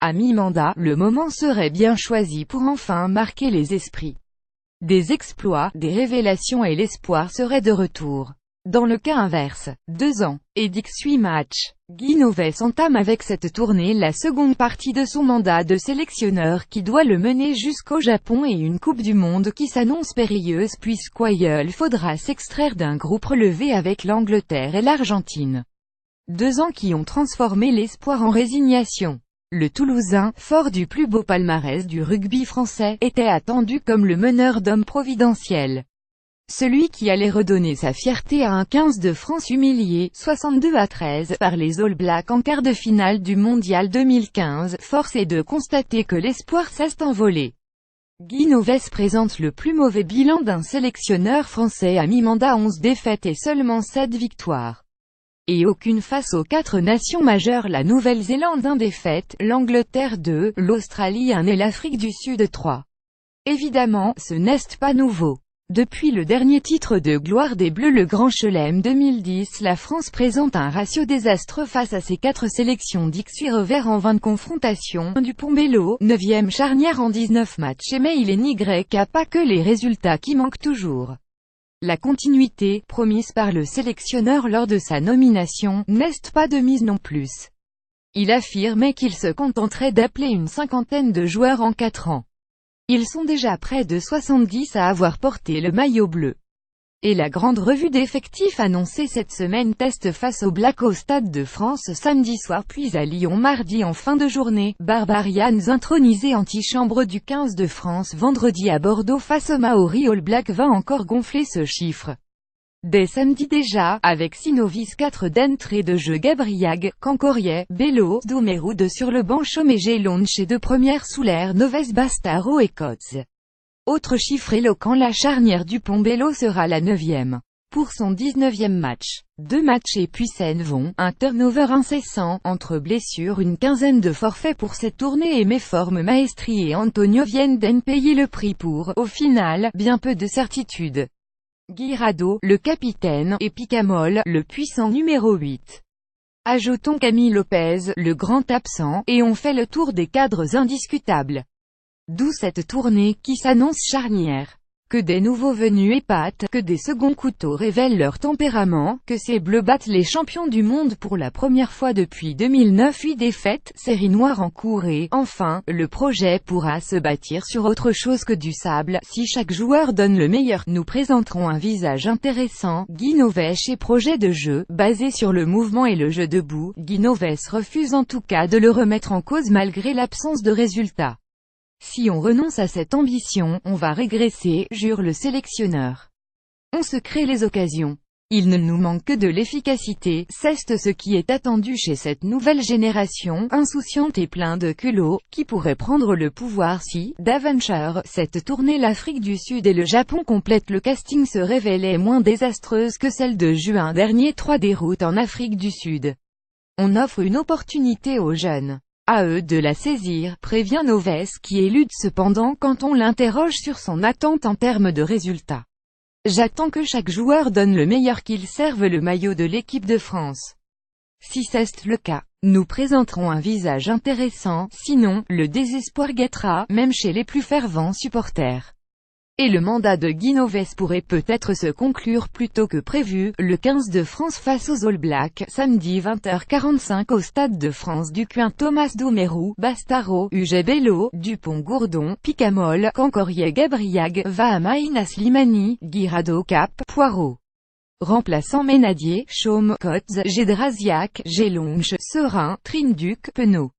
À mi-mandat, le moment serait bien choisi pour enfin marquer les esprits. Des exploits, des révélations et l'espoir seraient de retour. Dans le cas inverse, 2 ans, et 18 matchs, Guy Novès entame avec cette tournée la seconde partie de son mandat de sélectionneur qui doit le mener jusqu'au Japon et une Coupe du Monde qui s'annonce périlleuse puisqu'il faudra s'extraire d'un groupe relevé avec l'Angleterre et l'Argentine. 2 ans qui ont transformé l'espoir en résignation. Le Toulousain, fort du plus beau palmarès du rugby français, était attendu comme le meneur d'hommes providentiel. Celui qui allait redonner sa fierté à un 15 de France humilié, 62-13, par les All Blacks en quart de finale du Mondial 2015, force est de constater que l'espoir s'est envolé. Guy Novès présente le plus mauvais bilan d'un sélectionneur français à mi-mandat, 11 défaites et seulement 7 victoires. Et aucune face aux 4 nations majeures, la Nouvelle-Zélande 1 défaite, l'Angleterre 2, l'Australie 1 et l'Afrique du Sud 3. Évidemment, ce n'est pas nouveau. Depuis le dernier titre de gloire des Bleus, le Grand Chelem 2010, la France présente un ratio désastreux face à ses 4 sélections. Dixuy revers en 20 confrontations, Dupont-Bello, 9e charnière en 19 matchs, mais il est n'y a pas que les résultats qui manquent toujours. La continuité, promise par le sélectionneur lors de sa nomination, n'est pas de mise non plus. Il affirmait qu'il se contenterait d'appeler une 50aine de joueurs en 4 ans. Ils sont déjà près de 70 à avoir porté le maillot bleu. Et la grande revue d'effectifs annoncée cette semaine teste face aux Blacks au Stade de France samedi soir puis à Lyon mardi en fin de journée, Barbarians intronisés antichambre du 15 de France vendredi à Bordeaux face aux Maoris All Blacks va encore gonfler ce chiffre. Dès samedi déjà, avec 6 novices, 4 d'entrée de jeu, Gabriag, Cancorier, Bello, Doumerou 2 sur le banc, Chomé Lonche et 2 premières sous l'air, Novès, Bastaro et Coates. Autre chiffre éloquent, la charnière Dupont-Bello sera la 9e. Pour son 19e match. 2 matchs et puis s'en vont, un turnover incessant, entre blessures, une quinzaine de forfaits pour cette tournée et méforme Maestri et Antonio viennent d'en payer le prix pour, au final, bien peu de certitude. Guirado, le capitaine, et Picamol, le puissant numéro 8. Ajoutons Camille Lopez, le grand absent, et on fait le tour des cadres indiscutables. D'où cette tournée, qui s'annonce charnière. Que des nouveaux venus épatent, que des seconds couteaux révèlent leur tempérament, que ces Bleus battent les champions du monde pour la première fois depuis 2009, 8 défaites, série noire en cours et, enfin, le projet pourra se bâtir sur autre chose que du sable, si chaque joueur donne le meilleur. Nous présenterons un visage intéressant, Guy Novès et projet de jeu, basé sur le mouvement et le jeu debout. Guy Novès refuse en tout cas de le remettre en cause malgré l'absence de résultats. Si on renonce à cette ambition, on va régresser, jure le sélectionneur. On se crée les occasions. Il ne nous manque que de l'efficacité, c'est ce qui est attendu chez cette nouvelle génération, insouciante et plein de culot, qui pourrait prendre le pouvoir si, d'aventure, cette tournée l'Afrique du Sud et le Japon complète le casting se révélait moins désastreuse que celle de juin dernier. 3 déroutes en Afrique du Sud. On offre une opportunité aux jeunes. À eux de la saisir, prévient Novès qui élude cependant quand on l'interroge sur son attente en termes de résultats. J'attends que chaque joueur donne le meilleur, qu'il serve le maillot de l'équipe de France. Si c'est le cas, nous présenterons un visage intéressant, sinon, le désespoir guettera, même chez les plus fervents supporters. Et le mandat de Guy Novès pourrait peut-être se conclure plus tôt que prévu, le 15 de France face aux All Blacks, samedi 20h45 au Stade de France. Ducuin, Thomas, Doumerou, Bastaro, Uge Bello, Dupont, Gourdon, Picamol, Cancorier, Gabriag, Vahamaina, Slimani, Guirado, Cap, Poirot. Remplaçant Ménadier, Chaume, Coates, Gédrasiac, Gélonche, Serin, Trinduc, Penaud.